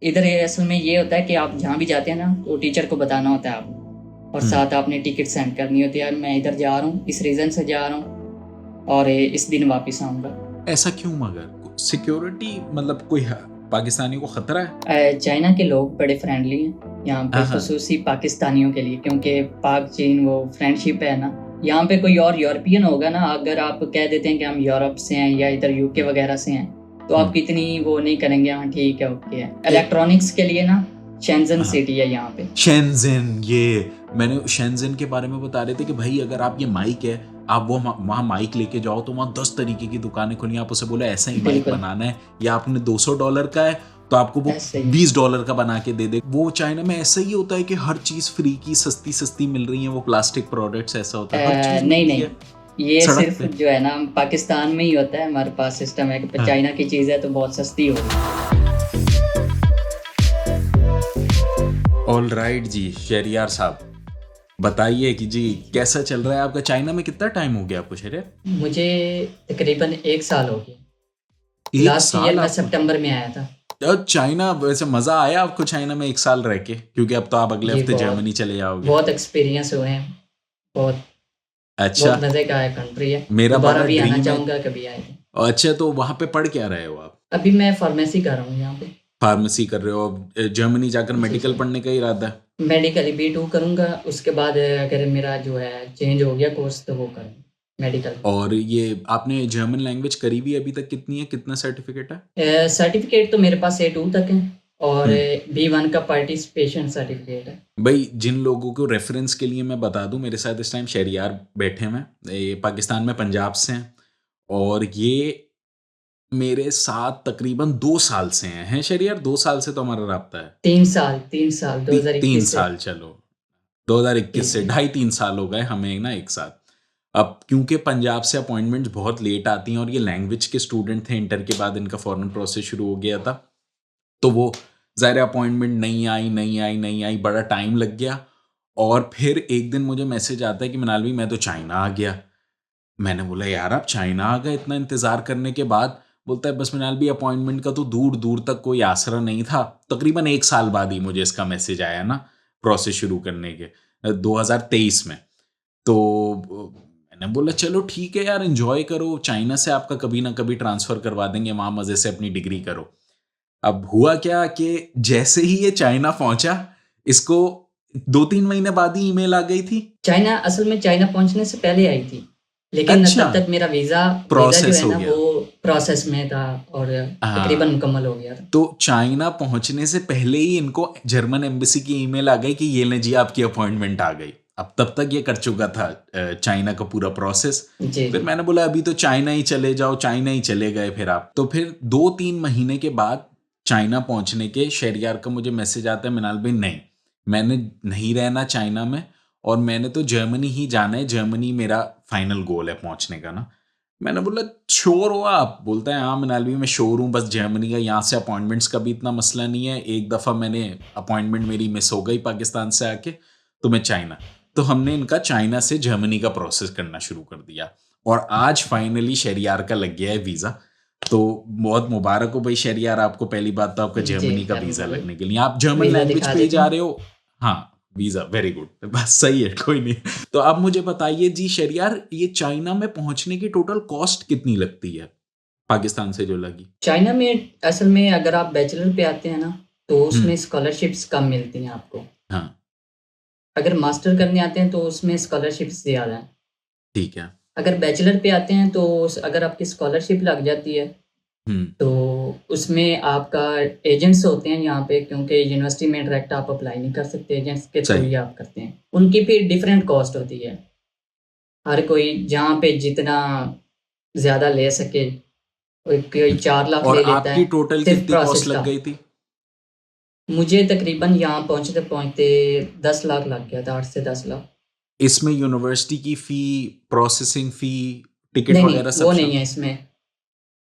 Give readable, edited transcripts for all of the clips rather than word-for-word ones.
इधर ये असल में ये होता है कि आप जहाँ भी जाते हैं ना तो टीचर को बताना होता है आपको, और हम्म। साथ आपने टिकट सेंड करनी होती है, यार मैं इधर जा रहा हूँ, इस रीज़न से जा रहा हूँ और इस दिन वापस आऊँगा। ऐसा क्यों? मगर सिक्योरिटी मतलब कोई पाकिस्तानी को खतरा है? चाइना के लोग बड़े फ्रेंडली हैं यहाँ पे, हाँ हाँ। खसूसी पाकिस्तानियों के लिए, क्योंकि पाक चीन वो फ्रेंडशिप है ना। यहाँ पे कोई और यूरोपियन होगा ना, अगर आप कह देते हैं कि हम यूरोप से हैं या इधर यूके हम्म। वगैरह से हैं, तो आप हम्म। कितनी वो नहीं करेंगे, हाँ ठीक है ओके है। ए, इलेक्ट्रॉनिक्स के लिए ना शेंजन हाँ। सिटी है यहाँ पे। शेंजिन, ये मैंने शेंजिन के बारे में बता रहे थे कि भाई अगर आप ये माइक है, आप वो वहाँ माइक लेके जाओ तो वहाँ 10 तरीके की दुकानें खुली, आप उसे बोले ऐसा ही माइक बिल्कुल बनाना है या आपने $200 का है तो आपको वो ऐसे ही है। $20 का बना के दे दे। वो चाइना में ऐसा ही होता है कि हर चीज फ्री की सस्ती सस्ती मिल रही है, वो प्लास्टिक प्रोडक्ट्स ऐसा होता है, हर चीज नहीं मिलती नहीं, है ये सड़क सिर्फ पे। जो है ना पाकिस्तान में ही होता है, हमारे पास सिस्टम है कि हाँ। चाइना की चीज़ है तो बहुत सस्ती होगी। ऑल राइट जी शहरियार साहब, बताइए कि जी कैसा चल रहा है आपका? चाइना में कितना टाइम हो गया आपको शहरियार? मुझे तकरीबन 1 साल हो गया। एक लास्ट ईयर साल मैं आपको? सितंबर में आया था। चाइना वैसे मजा आया आपको चाइना में 1 साल रह के? क्योंकि अब तो आप अगले जी हफ्ते बहुत जर्मनी चले जाओगे। बहुत एक्सपीरियंस हुए हैं। बहुत अच्छा। बहुत मज़े का है कंट्री है। मेरा दोबारा बड़ा भी आना ड्रीम है। चाहूँगा कभी आए तो। अच्छा, तो वहां पे पढ़ क्या रहे हो आप? अभी मैं फार्मेसी कर रहा हूँ यहाँ पे। फार्मेसी कर रहे हो? अब जर्मनी जाकर जी मेडिकल जी। पढ़ने का इरादा है? मेडिकल B2 करूँगा, उसके बाद अगर मेरा जो है चेंज हो गया कोर्स तो वो करूँगा मेडिकल। और ये आपने जर्मन लैंग्वेज करी भी अभी तक कितनी है, कितना सर्टिफिकेट है? सर्टिफिकेट तो मेरे पास A2 तक है, और हम्म। B1 का पार्टिसिपेशन सर्टिफिकेट है। भाई जिन लोगों को रेफरेंस के लिए मैं बता दूं, मेरे साथ इस टाइम शहरियार बैठे हुए हैं, ये पाकिस्तान में पंजाब से हैं और ये मेरे साथ तकरीबन 2 साल से हैं शहरियार, 2 साल से तो हमारा राब्ता है। 3 साल तीन 2021 से। साल चलो, 2021 जी से जी। 2.5-3 साल हो गए हमें ना एक साथ। अब क्योंकि पंजाब से अपॉइंटमेंट्स बहुत लेट आती हैं और ये लैंग्वेज के स्टूडेंट थे, इंटर के बाद इनका फॉरेन प्रोसेस शुरू हो गया था, तो वो ज़ाहिर अपॉइंटमेंट नहीं आई नहीं आई नहीं आई, बड़ा टाइम लग गया। और फिर एक दिन मुझे मैसेज आता है कि मनालवी मैं तो चाइना आ गया। मैंने बोला यार आप चाइना आ गए इतना इंतज़ार करने के बाद? बोलता है बस मनालवी अपॉइंटमेंट का तो दूर दूर तक कोई आसरा नहीं था। तकरीबन 1 साल बाद ही मुझे इसका मैसेज आया ना, प्रोसेस शुरू करने के 2023 में। तो मैंने बोला चलो ठीक है यार, एंजॉय करो, चाइना से आपका कभी ना कभी ट्रांसफ़र करवा देंगे, वहाँ मज़े से अपनी डिग्री करो। अब हुआ क्या कि जैसे ही ये चाइना पहुंचा, इसको 2-3 महीने बाद ही ईमेल आ गई थी। चाइना असल में चाइना पहुंचने से पहले आई थी, लेकिन अच्छा। तब तक मेरा वीज़ा वीज़ा जो प्रोसेस है हो ना गया। वो प्रोसेस में था, और तकरीबन हाँ। मुकम्मल हो गया था। तो चाइना पहुंचने से पहले ही इनको जर्मन एम्बेसी की ईमेल आ गई कि ये ले जी आपकी अपॉइंटमेंट आ गई। अब तब तक ये कर चुका था चाइना का पूरा प्रोसेस। जी फिर जी। मैंने बोला अभी तो चाइना ही चले जाओ, चाइना ही चले गए फिर आप। तो फिर 2-3 महीने के बाद चाइना पहुंचने के शहरियार का मुझे मैसेज आता है, मिनाल भाई नहीं, मैंने नहीं रहना चाइना में और मैंने तो जर्मनी ही जाना है, जर्मनी मेरा फाइनल गोल है पहुंचने का ना। मैंने बोला श्योर हो आप? बोलता है हाँ मनालवी में श्योर हूँ, बस जर्मनी का यहाँ से अपॉइंटमेंट्स का भी इतना मसला नहीं है, एक दफ़ा मैंने अपॉइंटमेंट मेरी मिस हो गई पाकिस्तान से आके, तो मैं चाइना। तो हमने इनका चाइना से जर्मनी का प्रोसेस करना शुरू कर दिया और आज फाइनली शहरियार का लग गया है वीज़ा। तो बहुत मुबारक हो भाई शहरियार आपको, पहली बात तो आपका जी जर्मनी का थैंक वीज़ा यू। लगने के लिए, आप जर्मन वीज़ा लैंग्वेज दिखा पे ही देते जा हैं। रहे हो। हाँ, वीज़ा वेरी गुड, बस सही है, कोई नहीं। तो आप मुझे बताइए जी शहरियार, ये चाइना में पहुंचने की टोटल कॉस्ट कितनी लगती है पाकिस्तान से जो लगी? चाइना में असल में अगर आप बैचलर पे आते हैं ना, तो हम्म। उसमें स्कॉलरशिप्स कम मिलती हैं आपको। हाँ। अगर मास्टर करने आते हैं तो उसमें स्कॉलरशिप्स ज़्यादा हैं। ठीक है। अगर बैचलर पे आते हैं तो अगर आपकी स्कॉलरशिप लग जाती है हम्म। तो उसमें आपका एजेंट्स होते हैं यहाँ पे, क्योंकि यूनिवर्सिटी में डायरेक्ट आप अप्लाई नहीं कर सकते, एजेंट्स के थ्रू सही। ही आप करते हैं। उनकी फिर डिफरेंट कॉस्ट होती है, हर कोई जहाँ पे जितना ज़्यादा ले सके। कोई कोई अच्छा, 4 लाख और ले लेता आपकी है टोटल सिर्फ कितनी कॉस्ट प्रोसेस लग का। गई थी? मुझे तकरीबन यहाँ पहुँचते पहुँचते 10 लाख लग गया था, 8 से 10 लाख। इसमें यूनिवर्सिटी की फी, प्रोसेसिंग फी, टिकट नहीं नहीं वगैरह सब वो नहीं शामिल? है इसमें,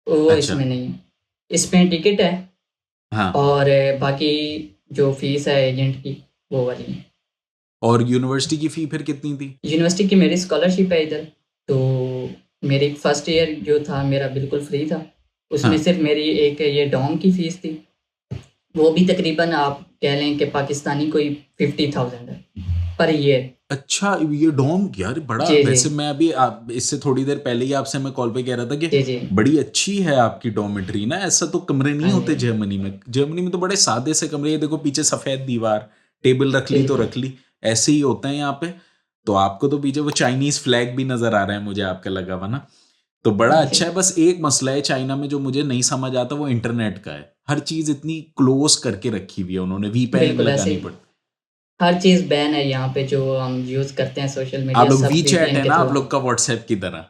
वो अच्छा। इसमें नहीं है। इसमें टिकट है, हाँ। और बाकी जो फीस है एजेंट की वो वाली है। और यूनिवर्सिटी की फी फिर कितनी थी? यूनिवर्सिटी की मेरी स्कॉलरशिप है इधर, तो मेरी फर्स्ट ईयर जो था मेरा बिल्कुल फ्री था। उसमें हाँ। सिर्फ मेरी एक ये डॉम की फ़ीस थी, वो भी तकरीबन आप कह लें कि पाकिस्तानी कोई 50,000 है पर ईयर। अच्छा, ये डॉर्म यार बड़ा, जी जी वैसे मैं अभी आप इससे थोड़ी देर पहले ही आपसे मैं कॉल पे कह रहा था कि जी जी। बड़ी अच्छी है आपकी डॉर्मेट्री ना, ऐसा तो कमरे नहीं हाँ होते जी। जर्मनी में। जर्मनी में तो बड़े सादे से कमरे, ये देखो पीछे सफेद दीवार, टेबल रख ली तो बिल्कुल। रख ली, ऐसे ही होते हैं यहाँ पे। तो आपको तो पीछे वो चाइनीज फ्लैग भी नजर आ रहा है मुझे आपका लगा हुआ ना, तो बड़ा जी अच्छा है। बस एक मसला है चाइना में जो मुझे नहीं समझ आता, वो इंटरनेट का है। हर चीज इतनी क्लोज करके रखी हुई है उन्होंने, वीपीएन बिल्कुल ऐसे लगानी ही पड़। हर चीज़ बैन है यहाँ पे, जो हम यूज़ करते हैं सोशल आप मीडिया लोग सब वी चैट वीपीएन है के ना थ्रू आप हम। लोग का व्हाट्सएप की तरह।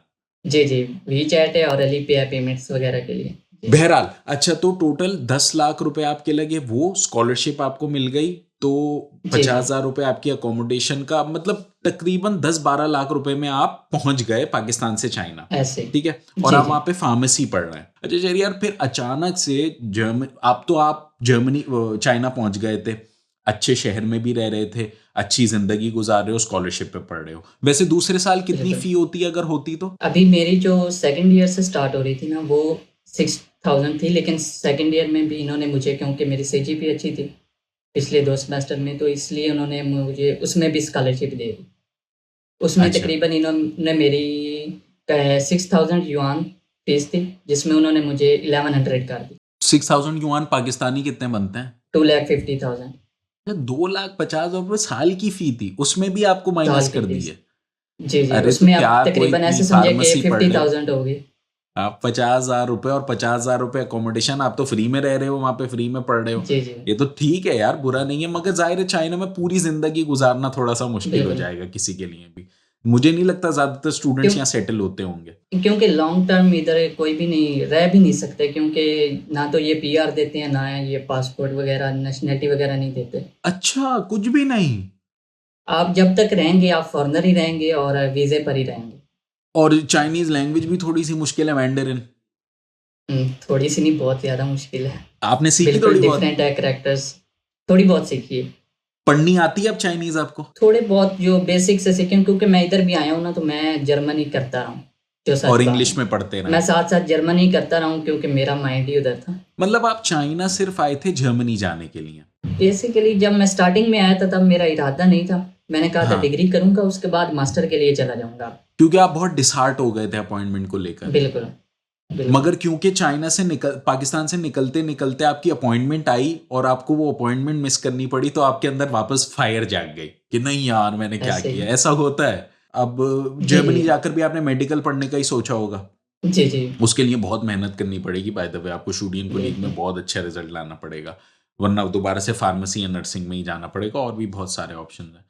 जी जी। वी चैट है और एलईपी है पेमेंट्स वगैरह के लिए। जी बहरहाल अच्छा, तो टोटल 10 लाख रुपए आपके लगे, वो स्कॉलरशिप आपको मिल गई, तो जी 50,000 रुपए आपकी अकोमोडेशन का, मतलब तकरीबन 10-12 लाख रुपए में आप पहुंच गए पाकिस्तान से चाइना। ऐसे ही। ठीक है, और जी आप जी। वहां पे फार्मेसी पढ़ रहे हैं। अच्छा चलिए यार, फिर अचानक से आप जर्मनी चाइना पहुंच गए थे, अच्छे शहर में भी रह रहे थे, अच्छी जिंदगी गुजार रहे हो, स्कॉलरशिप पे पढ़ रहे हो। वैसे दूसरे साल कितनी बिल्कुल। फी होती है अगर होती तो? अभी मेरी जो सेकंड ईयर से स्टार्ट हो रही थी ना वो 6,000 थी, लेकिन सेकंड ईयर में भी इन्होंने मुझे, क्योंकि मेरी सीजीपी अच्छी थी पिछले 2 सेमेस्टर में, तो इसलिए उन्होंने मुझे उसमें भी स्कॉलरशिप दे दी। उसमें अच्छा, तकरीबन इन्होंने मेरी 6,000 युआन फीस थी, जिसमें उन्होंने मुझे 1100 कर दी। 6,000 युआन पाकिस्तानी कितने बनते हैं? 2,50,000 2,50,000 रुपये साल की फी थी, उसमें भी आपको साल माइनस की कर फीस। दिए। जी जी। अरे तो उसमें आप क्या, कोई तकरीबन की ऐसे समझे कि फार्मेसी पढ़ फिफ्टी रहे हो थाउजेंड होगी। आप, 50,000 रुपये और 50,000 रुपये अकोमोडेशन, आप तो फ्री में रह रहे हो वहां पे, फ्री में पढ़ रहे हो। जी जी। ये तो ठीक है यार, बुरा नहीं है, मगर जाहिर है चाइना में पूरी जिंदगी गुजारना थोड़ा सा मुश्किल हो बिल्कुल। जाएगा किसी के लिए भी। मुझे नहीं लगता ज्यादातर स्टूडेंट्स क्यों? यहाँ सेटल होते होंगे। क्योंकि लॉन्ग टर्म इधर कोई भी नहीं रह भी नहीं सकते, क्योंकि ना तो ये पीआर देते हैं, ना ये पासपोर्ट वगैरह नेशनैलिटी वगैरह नहीं देते। अच्छा, कुछ भी नहीं? आप जब तक रहेंगे आप फॉरेनर ही रहेंगे और वीज़े पर ही रहेंगे। और चाइनीज लैंग्वेज भी थोड़ी सी मुश्किल है, मैंडरिन। थोड़ी सी नहीं, बहुत ज़्यादा मुश्किल है। आपने सीखी बिल्कुल थोड़ी बहुत? डिफरेंट है करैक्टर्स। थोड़ी बहुत सीखी है। पढ़नी आती है अब चाइनीज आपको? थोड़े बहुत जो बेसिक से सीखे, क्योंकि मैं इधर भी आया हूँ ना, तो मैं जर्मन ही करता रहा हूँ, जो सच और बात इंग्लिश है। में पढ़ते मैं रहे? साथ साथ जर्मन ही करता रहा हूँ, क्योंकि मेरा माइंड ही उधर था। मतलब आप चाइना सिर्फ आए थे जर्मनी जाने के लिए? बेसिकली जब मैं स्टार्टिंग में आया था तब मेरा इरादा नहीं था। मैंने कहा था हाँ, डिग्री करूंगा, उसके बाद मास्टर के लिए चला जाऊंगा। क्योंकि आप बहुत डिसहार्ट हो गए थे अपॉइंटमेंट को लेकर। बिल्कुल बिल्कुल। मगर क्योंकि चाइना से पाकिस्तान से निकलते निकलते आपकी अपॉइंटमेंट आई और आपको वो अपॉइंटमेंट मिस करनी पड़ी, तो आपके अंदर वापस फायर जाग गई कि नहीं यार मैंने क्या ऐसे किया, ही। ऐसा होता है। अब जी जी जर्मनी जाकर भी आपने मेडिकल पढ़ने का ही सोचा होगा। जी जी। उसके लिए बहुत मेहनत करनी पड़ेगी, बाय द वे आपको शूडियन कोलीग में बिल्कुल। बहुत अच्छा रिजल्ट लाना पड़ेगा, वरना दोबारा से फार्मेसी या नर्सिंग में ही जाना पड़ेगा, और भी बहुत सारे ऑप्शन हैं।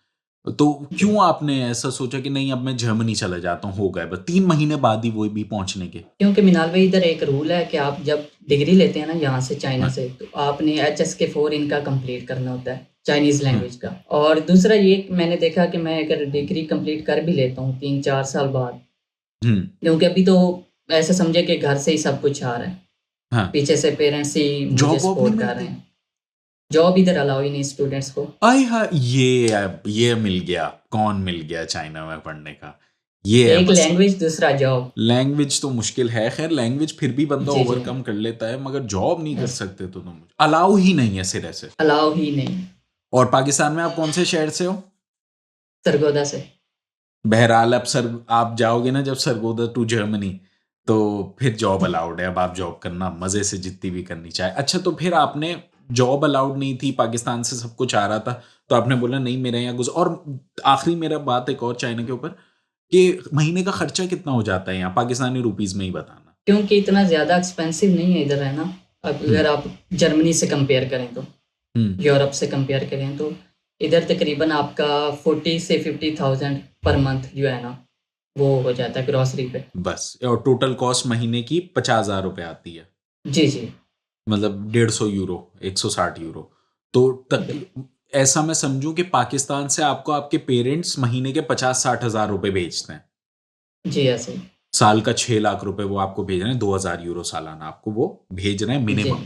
तो जी। क्यों आपने ऐसा सोचा कि नहीं अब मैं जर्मनी चला जाता हूँ, हो गए बस 3 महीने बाद ही वो भी पहुंचने के? क्योंकि मिनाल भाई इधर एक रूल है कि आप जब डिग्री लेते हैं ना यहाँ से चाइना हाँ। से, तो आपने HSK 4 इनका कंप्लीट करना होता है, चाइनीज़ हम्म। लैंग्वेज का। और दूसरा ये मैंने देखा कि मैं अगर डिग्री कंप्लीट कर भी लेता हूँ 3-4 साल बाद, हम्म। क्योंकि अभी तो ऐसे समझे कि घर से ही सब कुछ आ रहा है, हाँ। पीछे से पेरेंट्स ही मुझे जॉब वॉब नहीं सपोर्ट कर रहे मिलती? हैं। जॉब इधर अलाउ ही नहीं स्टूडेंट्स को। आय हा, ये मिल गया, कौन मिल गया चाइना में पढ़ने का, ये है एक मसला। लैंग्वेज दूसरा जॉब। लैंग्वेज तो मुश्किल है, खैर लैंग्वेज फिर भी बंदा जी जी। ओवरकम कर लेता है, मगर जॉब नहीं कर यस। सकते तो तुम, अलाउ ही नहीं है सिरे से। अलाउ ही नहीं। और पाकिस्तान में आप कौन से शहर से हो? सरगोदा से। बहरहाल अब सर आप जाओगे ना जब सरगोदा टू जर्मनी, तो फिर जॉब अलाउड है, अब आप जॉब करना मजे से जितनी भी करनी चाहे। अच्छा, तो फिर आपने, जॉब अलाउड नहीं थी, पाकिस्तान से सब कुछ आ रहा था, तो आपने बोला नहीं मेरे यहाँ और आखिरी मेरा बात एक और चाइना के ऊपर, कि महीने का खर्चा कितना हो जाता है यहाँ, पाकिस्तानी रुपीज में ही बताना। क्योंकि इतना ज़्यादा एक्सपेंसिव नहीं है इधर रहना। अब हम्म। अगर आप जर्मनी से कंपेयर करें तो, हम्म। यूरोप से कंपेयर करें तो, इधर तकरीबन आपका 40 से 50,000 पर मंथ जो है ना, वो हो जाता है ग्रॉसरी पे। बस, और टोटल कॉस्ट महीने की 50,000 रुपये आती है, जी जी। मतलब 150 यूरो, 160 यूरो। तो तक बिल- ऐसा मैं समझूं कि पाकिस्तान से आपको आपके पेरेंट्स महीने के 50-60 हज़ार रुपए भेजते हैं, जी ऐसे ही। साल का 6 लाख रुपए वो आपको भेज रहे हैं, 2,000 यूरो सालाना आपको वो भेज रहे हैं जी मिनिमम।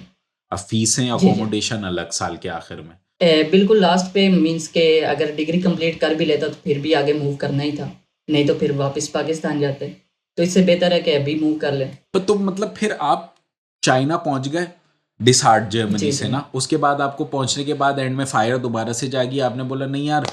अब फीसें जी जी। अकोमोडेशन अलग साल के आखिर में। बिल्कुल लास्ट पे मींस के अगर डिग्री कंप्लीट कर भी लेता तो फिर भी आगे मूव करना ही था, नहीं तो फिर वापस पाकिस्तान जाते। तो इससे बेहतर है कि अभी मूव कर लें। पर तो मतलब फिर आप चाइना पहुंच गए, डिसहार्ट जर्मनी जी, से जी। ना, उसके बाद आपको पहुंचने के बाद एंड में फायर दोबारा से जागी, आपने बोला नहीं यार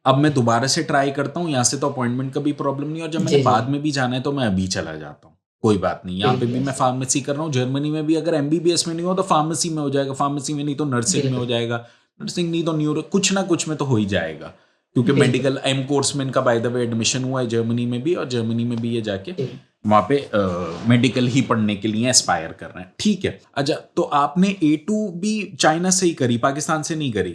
अब मैं दोबारा से ट्राई करता हूँ, यहाँ से तो अपॉइंटमेंट का भी प्रॉब्लम नहीं, और जब मैंने जी, जी। बाद में भी जाना है तो मैं अभी चला जाता हूँ, कोई बात नहीं, यहाँ पे बिल्कुल भी मैं ऐसे। फार्मेसी कर रहा हूँ, जर्मनी में भी अगर एमबीबीएस में नहीं हो तो फार्मेसी में हो जाएगा, फार्मेसी में नहीं तो नर्सिंग में हो बिल्कुल, जाएगा, नर्सिंग नहीं तो न्यूरो, कुछ ना कुछ में तो हो ही जाएगा, क्योंकि बिल्कुल। मेडिकल एम कोर्स में इनका बाय द वे एडमिशन हुआ है जर्मनी में भी, और जर्मनी में भी ये जाके जी। वहाँ पे मेडिकल ही पढ़ने के लिए एस्पायर कर रहे हैं, ठीक है। अच्छा, तो आपने A2 भी चाइना से ही करी, पाकिस्तान से नहीं करी?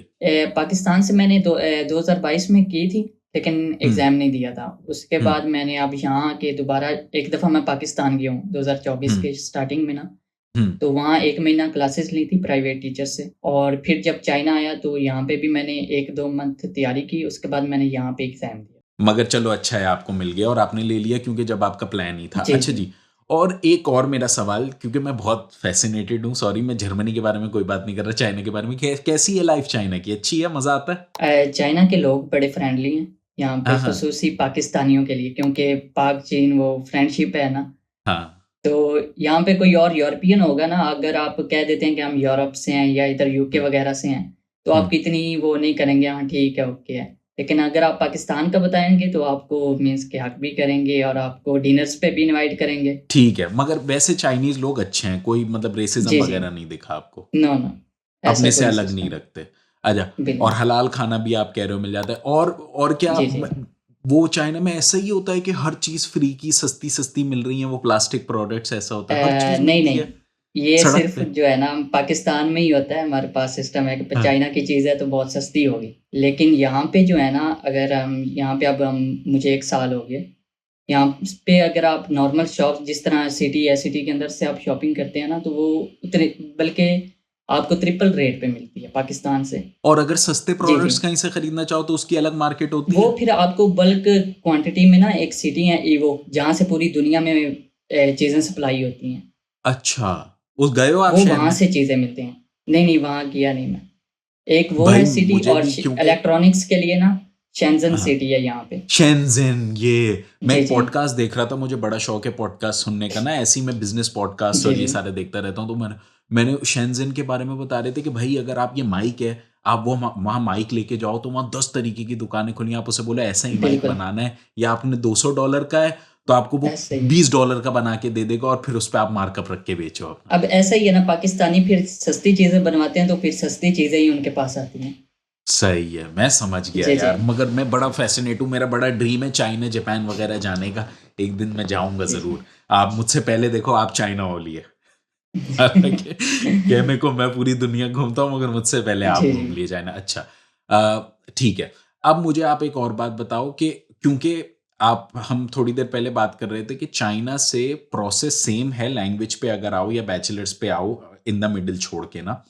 पाकिस्तान से मैंने 2022 में की थी, लेकिन हम्म एग्ज़ाम नहीं दिया था। उसके हम्म बाद मैंने अब यहाँ आके दोबारा एक दफ़ा मैं पाकिस्तान गया हूँ, 2024 हम्म के स्टार्टिंग में ना, हम्म तो वहाँ 1 महीना क्लासेस ली थी प्राइवेट टीचर से, और फिर जब चाइना आया तो यहाँ पे भी मैंने 1-2 मंथ तैयारी की, उसके बाद मैंने यहाँ पे एग्ज़ाम दिया। मगर चलो अच्छा है आपको मिल गया और आपने ले लिया, क्योंकि जब आपका प्लान ही था। जी, अच्छा जी। जी, और एक और मेरा सवाल, क्योंकि मैं बहुत फैसिनेटेड हूँ, सॉरी मैं जर्मनी के बारे में कोई बात नहीं कर रहा, चाइना के बारे में, कैसी है लाइफ चाइना की, अच्छी है, मजा आता है? चाइना के लोग बड़े फ्रेंडली हैं, यहाँ पे हाँ हाँ ख़ुसूसी पाकिस्तानियों के लिए, क्योंकि पाक-चीन वो फ्रेंडशिप है ना, हाँ। तो यहाँ पे कोई और यूरोपियन होगा ना, अगर आप कह देते हैं कि हम यूरोप से हैं या इधर यूके हम्म वगैरह से हैं, तो हम्म आपकी इतनी वो नहीं करेंगे, हाँ ठीक है, ओके है। लेकिन अगर आप पाकिस्तान का बताएँगे तो आपको मीन्स के हक भी करेंगे और आपको डिनर्स पे भी इनवाइट करेंगे। ठीक है, मगर वैसे चाइनीज लोग अच्छे हैं, कोई मतलब रेसिज्म जी, जी। वगैरह नहीं दिखा आपको? नो, नो, ऐसा अपने से कोई अलग नहीं सिस्टम रखते। अच्छा, और बिल्कुल। हलाल खाना भी आप कह रहे हो मिल जाता है, और क्या जी, जी। वो चाइना में ऐसा ही होता है कि हर चीज फ्री की सस्ती-सस्ती मिल रही है, वो प्लास्टिक प्रोडक्ट्स ऐसा होता है, हर चीज नहीं, मिलती नहीं, है ये सड़क सिर्फ़ पे? जो है ना पाकिस्तान में ही होता है, हमारे पास सिस्टम है कि हाँ, चाइना की चीज़ है तो बहुत सस्ती होगी। लेकिन यहाँ पे जो है ना, अगर हम यहाँ पे अब हम मुझे 1 साल हो गया। यहाँ पे अगर आप नॉर्मल शॉप जिस तरह सिटी है, सिटी के अंदर से आप शॉपिंग करते हैं ना, तो वो उतने बल्कि आपको ट्रिपल रेट पे मिलती है पाकिस्तान से। और अगर सस्ते जी, जी। प्रोडक्ट्स कहीं से खरीदना चाहो तो उसकी अलग मार्केट होती वो है? फिर आपको बल्क क्वांटिटी में ना एक सिटी है ईवो, जहाँ से पूरी दुनिया में चीज़ें सप्लाई होती हैं। अच्छा, उस गए हो आप वो शहर वहाँ में? से चीज़ें मिलती हैं। नहीं, नहीं, वहाँ किया नहीं मैं। एक वो है भाई सिटी, मुझे और भी, क्योंकि इलेक्ट्रॉनिक्स के लिए ना शेंज़न हाँ, सिटी है यहाँ पे। शेनज़ेन, ये मैं जी, एक जी। पॉडकास्ट देख रहा था, मुझे बड़ा शौक है पॉडकास्ट सुनने का ना, ऐसे ही मैं बिजनेस पॉडकास्ट जी, और ये जी। सारे देखता रहता हूँ, तो मैंने शेनज़ेन के बारे में बता रहे थे कि भाई अगर आप ये माइक है, आप वो वहाँ माइक लेके जाओ तो वहाँ 10 तरीके की दुकानें खुली हैं, आप उसे बोले ऐसा ही माइक बिल्कुल, बनाना है, या आपने $200 का है तो आपको वो ऐसा ही है। $20 का बना के दे देगा, और फिर उस पे आप मार्कअप रख के बेचो अपना। अब ऐसा ही है ना, पाकिस्तानी फिर सस्ती चीज़ें बनवाते हैं, तो फिर सस्ती चीज़ें ही उनके पास आती हैं। सही है, मैं समझ गया जी, जी। यार, मगर मैं बड़ा फैसिनेट हूँ, मेरा बड़ा ड्रीम है चाइना जापान वगैरह जाने का, एक दिन मैं जाऊंगा जी, जी। जरूर। आप मुझसे पहले देखो, आप चाइना हो लिए। हालांकि कहने को मैं पूरी दुनिया घूमता हूँ, मगर मुझसे पहले आप जी, घूम जी। लिए चाइना। अच्छा, ठीक है। अब मुझे आप एक और बात बताओ कि क्योंकि आप हम थोड़ी देर पहले बात कर रहे थे कि चाइना से प्रोसेस सेम है, लैंग्वेज पे अगर आओ या बैचलर्स पे आओ, इन द मिडिल छोड़ के ना,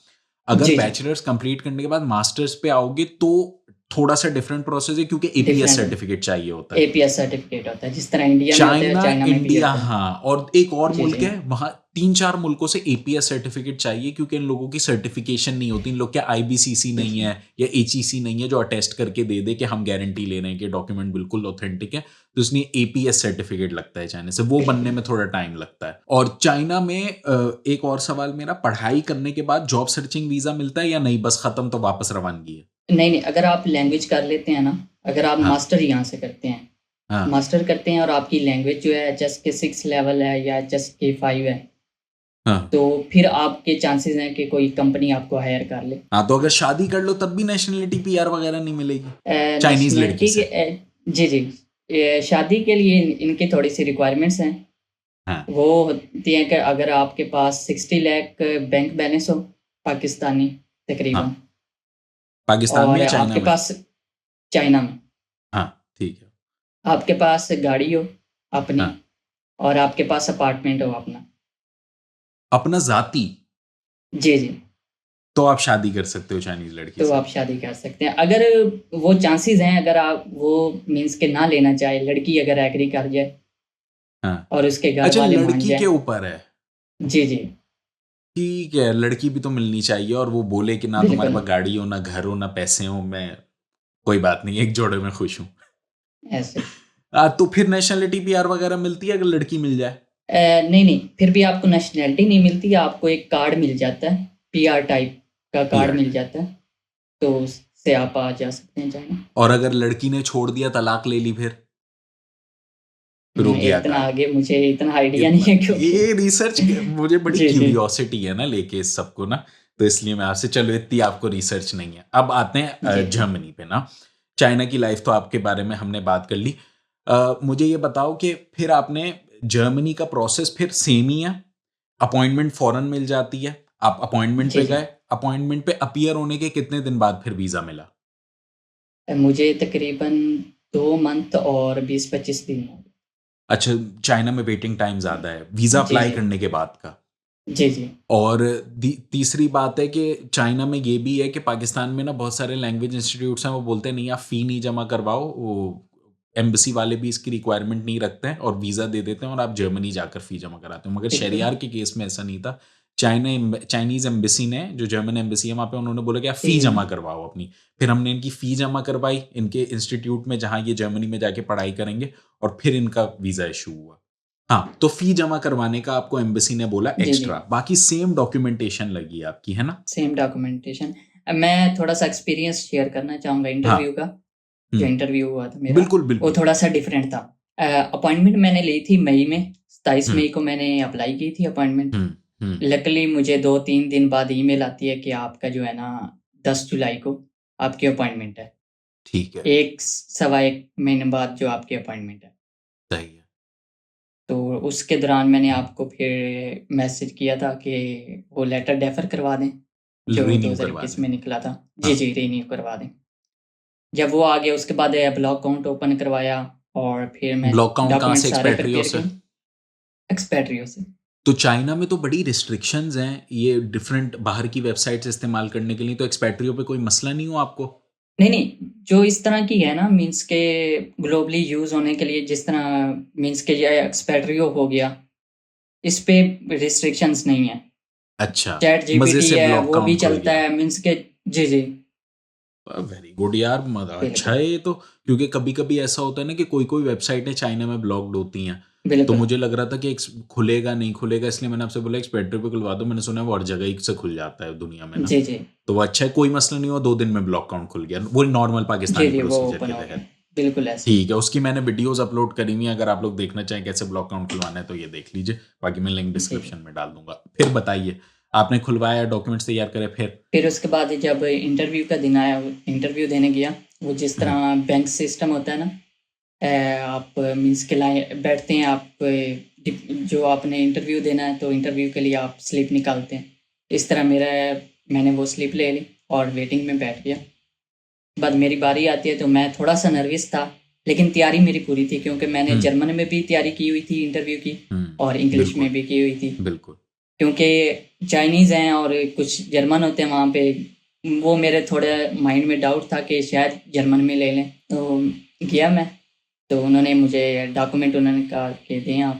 अगर जी, जी। बैचलर्स कंप्लीट करने के बाद मास्टर्स पे आओगे तो थोड़ा सा डिफरेंट प्रोसेस है, क्योंकि एपीएस डिफरेंट है। सर्टिफिकेट चाहिए होता है। एपीएस सर्टिफ़िकेट होता है, जिस तरह इंडिया में होता है, चाइना, चाइना में भी इंडिया, होता है। हाँ, और एक और जी, मुल्क जी। है वहाँ, 3-4 मुल्कों से एपीएस सर्टिफिकेट चाहिए, क्योंकि इन लोगों की सर्टिफिकेशन नहीं होती, इन लोग क्या आईबीसीसी नहीं जी, है या एचईसी नहीं है जो अटेस्ट करके दे दे कि हम गारंटी ले रहे हैं कि डॉक्यूमेंट बिल्कुल ऑथेंटिक है, तो इसलिए एपीएस सर्टिफिकेट लगता है चाइना से, वो बनने बिल्कुल। में थोड़ा टाइम लगता है। और चाइना में एक और सवाल मेरा, पढ़ाई करने के बाद जॉब सर्चिंग वीजा मिलता है या नहीं, बस खत्म तो वापस रवानगी है? नहीं, नहीं, अगर आप लैंग्वेज कर लेते हैं ना, अगर आप हाँ मास्टर यहाँ से करते हैं, हाँ मास्टर करते हैं और आपकी लैंग्वेज जो है एचएस के 6 लेवल है या एचएस के 5 है, हाँ तो फिर आपके चांसेस हैं कि कोई कंपनी आपको हायर कर ले। हाँ, तो अगर शादी कर लो तब भी नेशनलिटी पीआर वगैरह नहीं मिलेगी चाइनीज लड़की नेशनैलिटी के से? जी, जी। शादी के लिए इनकी थोड़ी-सी रिक्वायरमेंट्स हैं। हाँ वो होती हैं कि अगर आपके पास 60 लाख बैंक बैलेंस हो, पाकिस्तानी तकरीबन, हाँ, पाकिस्तान में और या चाइना आपके में? पास चाइना में, हाँ, ठीक है। आपके पास गाड़ी हो अपनी, हाँ, और आपके पास अपार्टमेंट हो अपना। अपना ज़ाती, जी, जी। तो आप शादी कर सकते हो चाइनीज़ लड़की तो से। आप शादी कर सकते हैं। अगर वो चांसेस हैं, अगर आप वो मीन्स के ना लेना चाहे, लड़की अगर एग्री कर जाए हाँ, और उसके घर अच्छा वाले मान लड़की के जाएँ। ऊपर है। जी, जी। ठीक है, लड़की भी तो मिलनी चाहिए, और वो बोले कि ना तुम्हारे बिल्कुल, पास गाड़ी हो, ना घर हो, ना पैसे हो, मैं कोई बात नहीं, एक जोड़े में खुश हूँ। ऐसे। तो फिर नेशनलिटी पीआर वगैरह मिलती है अगर लड़की मिल जाए? नहीं, फिर भी आपको नेशनैलिटी नहीं मिलती, आपको एक कार्ड मिल जाता है, पीआर टाइप का कार्ड पीआर मिल टाइप। जाता है, तो उससे आप आ जा सकते हैं चाइना। और अगर लड़की ने छोड़ दिया, तलाक ले ली फिर हो गया इतना कार्ड। आगे मुझे इतना आइडिया नहीं इतना है क्योंकि ये रिसर्च मुझे बड़ी जी, जी। क्यूरियोसिटी है ना लेके इस सबको ना, तो इसलिए मैं आपसे, चलो इतनी आपको रिसर्च नहीं है। अब आते हैं जी, जी। जर्मनी पे ना। चाइना की लाइफ तो आपके बारे में हमने बात कर ली। मुझे ये बताओ कि फिर आपने जर्मनी का प्रोसेस फिर सेम ही है? अपॉइंटमेंट फौरन मिल जाती है, आप अपॉइंटमेंट जी, पे जी। गए, अपॉइंटमेंट पे अपीयर होने के कितने दिन बाद फिर वीजा मिला? मुझे तकरीबन 2 मंथ और 20-25 दिन हो गए। अच्छा, चाइना में वेटिंग टाइम ज़्यादा है वीज़ा जी, अप्लाई जी। करने के बाद का। जी, जी। और तीसरी बात है कि चाइना में ये भी है कि पाकिस्तान में ना बहुत सारे लैंग्वेज इंस्टीट्यूट्स हैं, वो बोलते हैं नहीं आप फ़ी नहीं जमा करवाओ, वो एम्बेसी वाले भी इसकी रिक्वायरमेंट नहीं रखते हैं और वीज़ा दे देते हैं और आप जर्मनी जाकर फ़ी जमा कराते हो। मगर बिल्कुल। शहरियार के केस में ऐसा नहीं था। चाइनीज़ एम्बेसी ने, जो जर्मन एम्बेसी है वहाँ पे, उन्होंने बोला कि आप जी, फ़ी जी। जमा करवाओ अपनी। फिर हमने इनकी फ़ी जमा करवाई इनके इंस्टीट्यूट में जहाँ ये जर्मनी में जाके पढ़ाई करेंगे, और फिर इनका वीज़ा इशू हुआ। हाँ, तो फ़ी जमा करवाने का आपको एम्बेसी ने बोला जी, जी। एक्स्ट्रा, बाकी सेम डॉक्यूमेंटेशन लगी है आपकी, है ना? Same documentation. मैं थोड़ा-सा एक्सपीरियंस शेयर करना चाहूँगा हाँ, इंटरव्यू का। जो हुँ, इंटरव्यू हुआ था मेरा, बिल्कुल, वो बिल्कुल। थोड़ा-सा डिफरेंट था। अपॉइंटमेंट मैंने ली थी मई में, 27 हुँ, मई को मैंने अप्लाई की थी अपॉइंटमेंट। हुँ, हुँ, लकीली मुझे 2-3 दिन बाद ईमेल आती है कि आपका जो है ना 10 जुलाई को आपकी अपॉइंटमेंट है। ठीक है, 1 सवा 1 महीने बाद जो आपकी अपॉइंटमेंट है। सही है। तो उसके दौरान मैंने आपको फिर मैसेज किया था कि वो लेटर डेफर करवा दें, जो रिन्यू करवा 2021 दें। में निकला था। जी, हाँ, जी, रिन्यू करवा दें। जब वो आ गया उसके बाद ब्लॉग अकाउंट ओपन करवाया और फिर मैं ब्लॉक काउंट कहाँ डॉक्यूमेंट से, सारे एक्सपेट्रियो प्रिपेयर से? किए, एक्सपेट्रियो से। तो चाइना में तो बड़ी रिस्ट्रिक्शंस हैं, ये डिफरेंट बाहर की वेबसाइट्स इस्तेमाल करने के लिए, तो एक्सपेट्रियो पे कोई मसला नहीं हुआ आपको? नहीं, नहीं, जो इस तरह की है ना मीन्स के ग्लोबली यूज़ होने के लिए जिस तरह मीन्स के ये एक्सपेट्रियो हो गया, इस पे रिस्ट्रिक्शंस नहीं है। अच्छा, चैट मज़े जीपीटी से है, ब्लॉक वो भी काउंट खुल चलता गया। है मीन्स के जी, जी, वेरी गुड यार, अच्छा बिल्कुल, है ये तो। क्योंकि कभी-कभी ऐसा होता है ना कि कोई-कोई वेबसाइटें चाइना में ब्लॉक्ड होती हैं। तो बिल्कुल। मुझे लग रहा था कि खुलेगा नहीं खुलेगा, इसलिए मैंने आपसे बोला एक्सपेडिटर पे खुलवा दो। मैंने सुना है वो हर जगह ही से खुल जाता है दुनिया में ना। जी, जी। तो वो अच्छा है, कोई मसला नहीं हुआ, 2 दिन में ब्लॉक काउंट खुल गया। वो नॉर्मल जी, पाकिस्तानी जी, वो प्रोसीजर ओपन के हो गया। तहत। बिल्कुल ऐसे ही। ठीक है, उसकी मैंने वीडियोज़ अपलोड करी हुई हैं, अगर आप लोग देखना चाहें कैसे ब्लॉक अकाउंट खुलवाना है तो ये देख लीजिए, बाकी मैं लिंक जी, जी। डिस्क्रिप्शन में डाल दूँगा। फिर बताइए, आपने खुलवाया, डॉक्यूमेंट्स तैयार करे फिर? फिर उसके बाद जब इंटरव्यू का दिन आया, इंटरव्यू देने गया, वो जिस हुँ, तरह बैंक सिस्टम होता है ना, आप मीन्स के लाइन बैठते हैं आप जो आपने इंटरव्यू देना है तो इंटरव्यू के लिए आप स्लिप निकालते हैं। इस तरह मैंने वो स्लिप ले ली और वेटिंग में बैठ गया। बाद मेरी बारी आती है तो मैं थोड़ा-सा नर्वस था, लेकिन तैयारी मेरी पूरी थी क्योंकि मैंने हुँ, जर्मन में भी तैयारी की हुई थी इंटरव्यू की हुँ, और इंग्लिश बिल्कुल, में भी की हुई थी। बिल्कुल। क्योंकि चाइनीज़ हैं और कुछ जर्मन होते हैं वहाँ पे, वो मेरे थोड़े माइंड में डाउट था कि शायद जर्मन में ले लें। तो गया मैं, तो उन्होंने मुझे डॉक्यूमेंट उन्होंने कहा कि दें आप।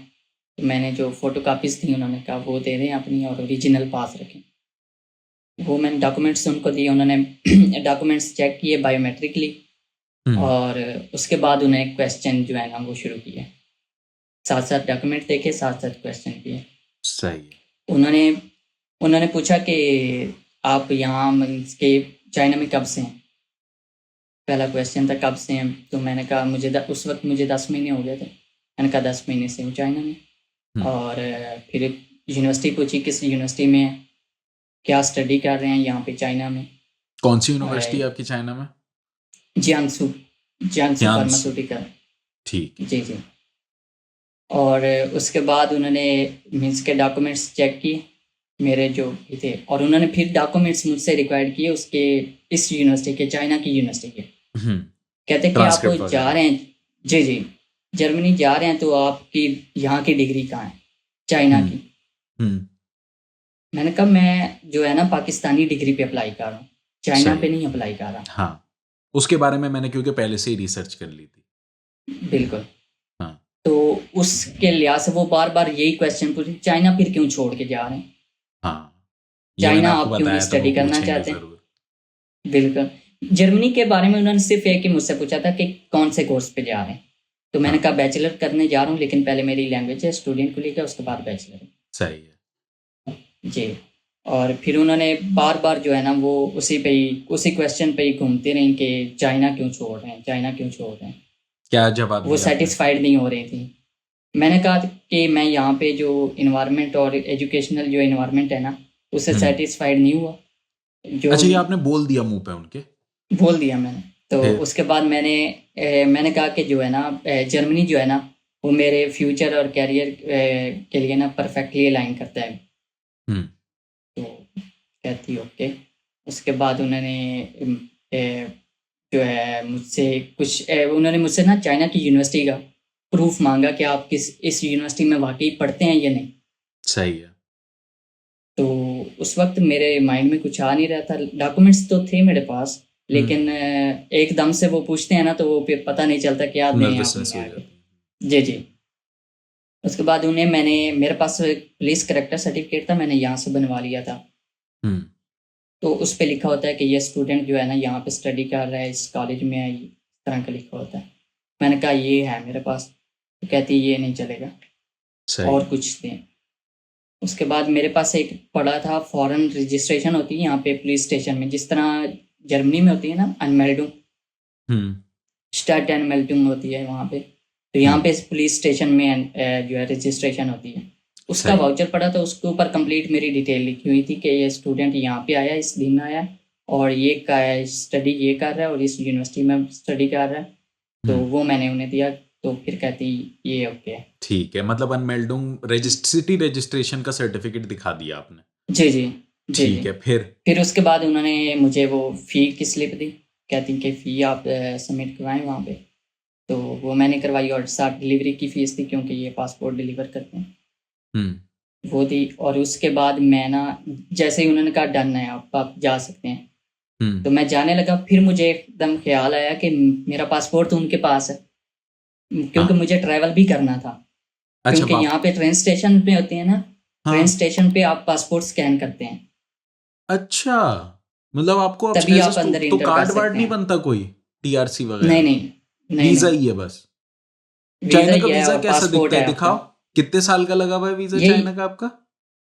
तो मैंने जो फ़ोटोकॉपीज़ थी उन्होंने कहा वो दे दें अपनी और ओरिजिनल पास रखें। वो मैंने डॉक्यूमेंट्स उनको दिए, उन्होंने डॉक्यूमेंट्स चेक किए बायोमेट्रिकली हुँ, और उसके बाद उन्हें क्वेश्चन जो है ना वो शुरू किए। साथ-साथ डॉक्यूमेंट देखे, साथ-साथ क्वेश्चन किए। सही है। उन्होंने उन्होंने पूछा कि आप यहाँ मीन्स के चाइना में कब से हैं? पहला क्वेश्चन था कब से हैं? तो मैंने कहा उस वक़्त मुझे 10 महीने हो गए थे। मैंने कहा 10 महीने से हूँ चाइना में। हुँ, और फिर यूनिवर्सिटी पूछी किस यूनिवर्सिटी में हैं? क्या स्टडी कर रहे हैं यहाँ पे चाइना में? कौन-सी अ, यूनिवर्सिटी है आपकी चाइना में? Jiangsu Jiangsu Jiangsu, pharmaceutical. ठीक है। जी, जी। और उसके बाद उन्होंने मीन्स के डॉक्यूमेंट्स चेक किए, मेरे जो भी थे और उन्होंने फिर डॉक्यूमेंट्स मुझसे रिक्वायर्ड किए उसके इस यूनिवर्सिटी के, चाइना की यूनिवर्सिटी के। हुँ, कहते कि आप ट्रांसक्रिप्ट जा वगैरह। रहे हैं जी, जी। जर्मनी जा रहे हैं तो आपकी यहाँ की डिग्री कहाँ है? चाइना हुँ, की। हुँ, मैंने कहा मैं जो है ना पाकिस्तानी डिग्री पे अप्लाई कर रहा हूँ, चाइना सही पे है। नहीं अप्लाई कर रहा। हाँ, उसके बारे में मैंने क्योंकि पहले से ही रिसर्च कर ली थी। बिल्कुल। हाँ, तो उसके लिहाज़ से वो बार-बार यही क्वेश्चन पूछ रही, चाइना फिर क्यों छोड़ के जा रहे हैं? हाँ, ये मैंने चाइना आपको आप क्यों नहीं बताया था, वो स्टडी करना पूछेंगे चाहते? ज़रूर। बिल्कुल। जर्मनी के बारे में उन्होंने सिर्फ़ एक ही मुझसे पूछा था कि कौन से कोर्स पे जा रहे हैं? तो मैंने हाँ कहा बैचलर करने जा रहा हूँ, लेकिन पहले मेरी लैंग्वेज है स्टूडेंट को लेकर, उसके बाद बैचलर। सही है। जी। और फिर उन्होंने बार-बार जो है ना वो उसी क्वेश्चन पे ही घूमते रहीं कि चाइना क्यों छोड़ रहे हैं, चाइना क्यों छोड़ रहे हैं। क्या जवाब वो दिया आपने? सैटिस्फाइड नहीं हो रही थी। मैंने कहा कि मैं यहाँ पे जो एनवायरनमेंट और एजुकेशनल जो एनवायरनमेंट है ना, उससे हम्म। सैटिस्फाइड नहीं हुआ। जो अच्छा, ये आपने बोल दिया मुंह पे उनके? बोल दिया मैंने। तो फिर? उसके बाद मैंने कहा कि जो है ना जर्मनी जो है ना, वो मेरे फ्यूचर और करियर के लिए ना परफेक्टली अलाइन करता है। हम्म। तो कहती ओके। उसके बाद उन्होंने ए, जो है मुझसे उन्होंने मुझसे ना चाइना की यूनिवर्सिटी का प्रूफ मांगा कि आप इस यूनिवर्सिटी में वाकई पढ़ते हैं या नहीं। सही है। तो उस वक्त मेरे माइंड में कुछ आ नहीं रहा था। डॉक्यूमेंट्स तो थे मेरे पास, हम्म। लेकिन एकदम से वो पूछते हैं ना, तो वो फिर पता नहीं चलता क्या दें नर्वसनेस अपने हो आगे। जाती है। जी जी। उसके बाद मेरे पास पुलिस करेक्टर सर्टिफिकेट था, मैंने यहाँ से बनवा लिया था। हम्म। तो उस पे लिखा होता है कि ये स्टूडेंट जो है ना यहाँ पे स्टडी कर रहा है, इस कॉलेज में है, इस तरह का लिखा होता है। मैंने कहा ये है मेरे पास। तो कहती ये नहीं चलेगा, सही और है। कुछ दें। उसके बाद मेरे पास एक पड़ा था, फॉरेन रजिस्ट्रेशन होती है यहाँ पे पुलिस स्टेशन में, जिस तरह जर्मनी में होती है ना अनमेल्डुम, हम्म। स्टार्ट अनमेल्डुम होती है वहाँ पे। तो यहाँ हम्म। पे पुलिस स्टेशन में जो है रजिस्ट्रेशन होती है। उसका सही है। वाउचर पड़ा, तो उसके ऊपर कंप्लीट मेरी डिटेल लिखी हुई थी कि ये स्टूडेंट यहाँ पे आया, इस दिन आया, और ये का स्टडी ये कर रहा है, और इस यूनिवर्सिटी में स्टडी कर रहा है। तो हम्म। वो मैंने उन्हें दिया। तो फिर कहती ये ओके है। ठीक है, मतलब अनमेल्डुंग सिटी रजिस्ट्रेशन का सर्टिफिकेट दिखा दिया आपने। जी जी। जी जी। ठीक है, फिर? फिर उसके बाद उन्होंने मुझे वो फ़ी की स्लिप दी। कहती कि फ़ी आप सबमिट करवाएँ वहाँ पे। तो वो मैंने करवाई, और साथ डिलीवरी की फ़ीस थी, क्योंकि ये पासपोर्ट डिलीवर करते हैं। हम्म। वो दी, और उसके बाद मैं ना, जैसे ही उन्होंने कहा डन है, आप जा सकते हैं, हम्म। तो मैं जाने लगा। फिर मुझे एकदम ख़्याल आया कि मेरा पासपोर्ट तो उनके पास है, क्योंकि हाँ। मुझे ट्रैवल भी करना था। अच्छा, क्योंकि वाप यहाँ पे ट्रेन स्टेशन पे होती है ना, ट्रेन हाँ। स्टेशन पे आप पासपोर्ट स्कैन करते हैं, अच्छा, मतलब आपको अब तभी एज आप अंदर तो इंटर कर कार्ड वार्ड सकते नहीं हैं। बनता कोई? टीआरसी नहीं वगैरह? नहीं। नहीं वीजा नहीं। ही है बस? वीज़ा चाइना का ही है वीजा और कैसा पासपोर्ट दिखता है, है आपका। दिखाओ। कितने साल का लगा हुआ है वीजा ये चाइना का आपका?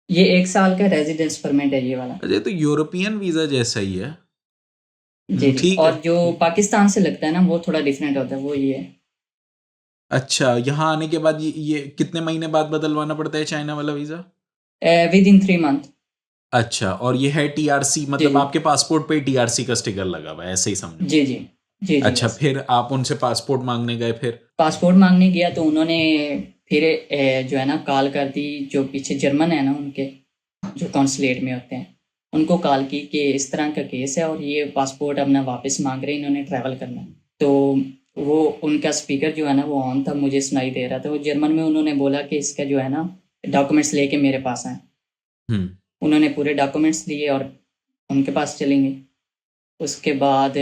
ये 1 साल का रेज़िडेंस परमिट है ये वाला। अजय, तो यूरोपियन वीजा जैसा ही है। जी, जी। ठीक है, और जो ठीक। पाकिस्तान से लगता है ना, वो थोड़ा डिफरेंट होता है, वो ये है। अच्छा, यहाँ आने के बाद ये कितने महीने बाद बदलवाना पड़ता है चाइना वाला वीजा? Within 3 month. अच्छा, और ये है टीआरसी, जी, मतलब जी। आपके पासपोर्ट पे टीआरसी का स्टिकर लगा हुआ है, ऐसे ही समझो। जी, जी। जी, जी, अच्छा, यस। फिर आप उनसे पासपोर्ट मांगने गए, फिर? पासपोर्ट माँगने गया, तो उन्होंने फिर जो है ना कॉल कर दी, जो पीछे जर्मन है ना उनके, जो कॉन्सुलेट में होते हैं, उनको कॉल की कि इस तरह का केस है, और ये पासपोर्ट अपना वापस माँग रहे हैं, इन्होंने ट्रैवल करना है। तो वो उनका स्पीकर जो है ना वो ऑन था, मुझे सुनाई दे रहा था। वो जर्मन में उन्होंने बोला कि इसका जो है ना डॉक्यूमेंट्स लेके मेरे पास आएँ। हम्म। उन्होंने पूरे डॉक्यूमेंट्स दिए और उनके पास चली गई। उसके बाद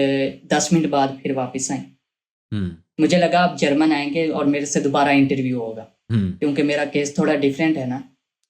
10 मिनट बाद फिर वापस आई। हम्म। मुझे लगा अब जर्मन आएँगे और मेरे से दोबारा इंटरव्यू होगा, हम्म। क्योंकि मेरा केस थोड़ा डिफरेंट है ना।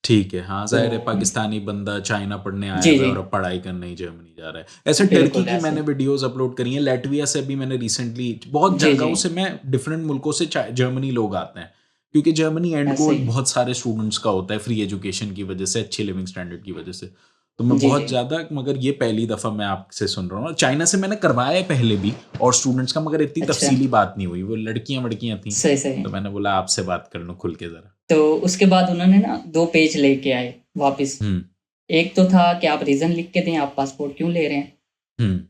ठीक है, हाँ, तो ज़ाहिर है पाकिस्तानी बंदा चाइना पढ़ने आया जी, हुआ है जी। और अब पढ़ाई करने ही जर्मनी जा रहा है। ऐसे टर्की बिल्कुल की ऐसे। मैंने वीडियोस अपलोड करी हैं, लैटविया से भी मैंने रिसेंटली, बहुत जी, जी। जगहों से, मैं डिफरेंट मुल्कों से जर्मनी लोग आते हैं, क्योंकि जर्मनी एंड ऐसे गोल ही। बहुत सारे स्टूडेंट्स का होता है, फ्री एजुकेशन की वजह से, अच्छी लिविंग स्टैंडर्ड की वजह से। तो मैं जी, बहुत जी। ज़्यादा, मगर ये पहली दफ़ा मैं आपसे सुन रहा हूँ। चाइना से मैंने करवाया है पहले भी, और स्टूडेंट्स का, मगर इतनी अच्छा। तफसीली बात नहीं हुई, वो लड़कियाँ वड़कियाँ थी, सही, सही। तो मैंने बोला आपसे बात कर लूँ खुल के ज़रा। तो उसके बाद उन्होंने ना 2 पेज लेके आए वापस। हम्म। एक तो था कि आप रीज़न लिख के दें, आप पासपोर्ट क्यों ले रहे हैं? हम्म।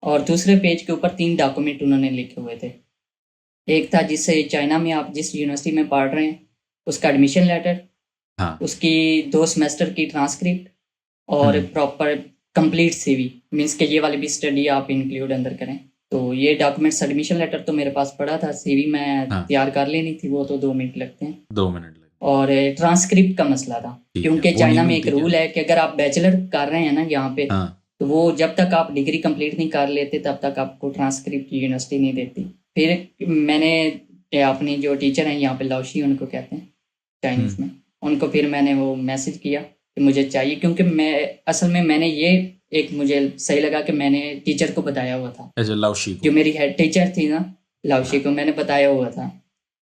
और दूसरे पेज के ऊपर 3 डॉक्यूमेंट उन्होंने लिखे हुए थे। एक था जिससे चाइना में आप जिस यूनिवर्सिटी में पढ़ रहे हैं, उसका एडमिशन लेटर, हाँ। उसकी 2 सेमेस्टर की ट्रांसक्रिप्ट, और हम्म। प्रॉपर कंप्लीट सीवी, मीन्स कि ये वाली भी स्टडी आप इंक्लूड अंदर करें। तो ये डॉक्यूमेंट्स, एडमिशन लेटर तो मेरे पास पड़ा था, सीवी मैं हाँ, तैयार कर लेनी थी, वो तो 2 मिनट लगते हैं। 2 मिनट लगे। और ट्रांसक्रिप्ट का मसला था, ठीक है, क्योंकि वो नहीं चाइना में एक मिलती क्या? रूल है कि अगर आप बैचलर कर रहे हैं ना यहाँ पे, हाँ। तो वो जब तक आप डिग्री कंप्लीट नहीं कर लेते तब तक आपको ट्रांसक्रिप्ट यूनिवर्सिटी नहीं देती। फिर मैंने अपनी जो टीचर हैं यहाँ पे, लाओशी उनको कहते हैं चाइनीज़ हम्म। में, उनको फिर मैंने वो मैसेज किया कि मुझे चाहिए, क्योंकि मैं असल में मैंने ये एक मुझे सही लगा कि मैंने टीचर को बताया हुआ था, अच्छा, लाओशी जो को? मेरी हेड टीचर थी ना, लाओशी हाँ। को मैंने बताया हुआ था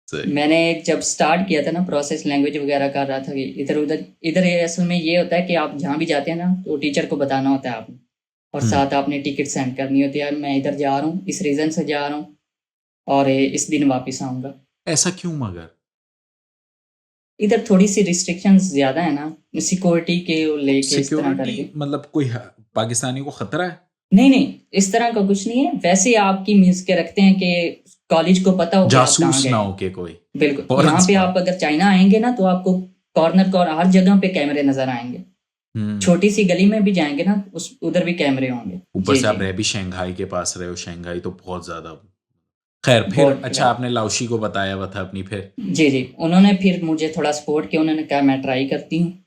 सही। मैंने जब स्टार्ट किया था ना प्रोसेस लैंग्वेज वगैरह कर रहा था कि इधर ये असल में ये होता है कि आप जहाँ भी जाते हैं ना तो टीचर को बताना होता है आपने, और हुँ। साथ आपने टिकट सेंड करनी होती है, मैं इधर जा रहा हूँ, इस रीज़न से जा रहा हूँ और इस दिन वापस आऊँगा। ऐसा क्यों मगर? इधर थोड़ी-सी रिस्ट्रिक्शंस ज़्यादा है ना, सिक्योरिटी के लेके इस तरह सिक्योरिटी करके। मतलब कोई ह पाकिस्तानी को खतरा है? नहीं, नहीं, इस तरह का कुछ नहीं है, वैसे ही आपकी मीन्स के रखते हैं कि कॉलेज को पता हो कि आप कहाँ जासूस गए ना हैं। हो के कोई, बिल्कुल, फॉरेन यहाँ पे स्पाई। आप अगर चाइना आएँगे ना तो आपको कॉर्नर हर जगह पे कैमरे नज़र आएँगे। हुँ। छोटी-सी गली में भी जाएँगे ना उस उधर भी कैमरे होंगे। ऊपर जी, से आप जी। रह भी शंघाई के पास रहे हो, शंघाई तो बहुत ज़्यादा। ख़ैर फिर बहुत अच्छा ज़्यादा। आपने लाओशी को बताया हुआ था अपनी फिर? जी, जी। उन्होंने फिर मुझे थोड़ा सपोर्ट किया, उन्होंने कहा मैं ट्राई करती हूँ, हुँ,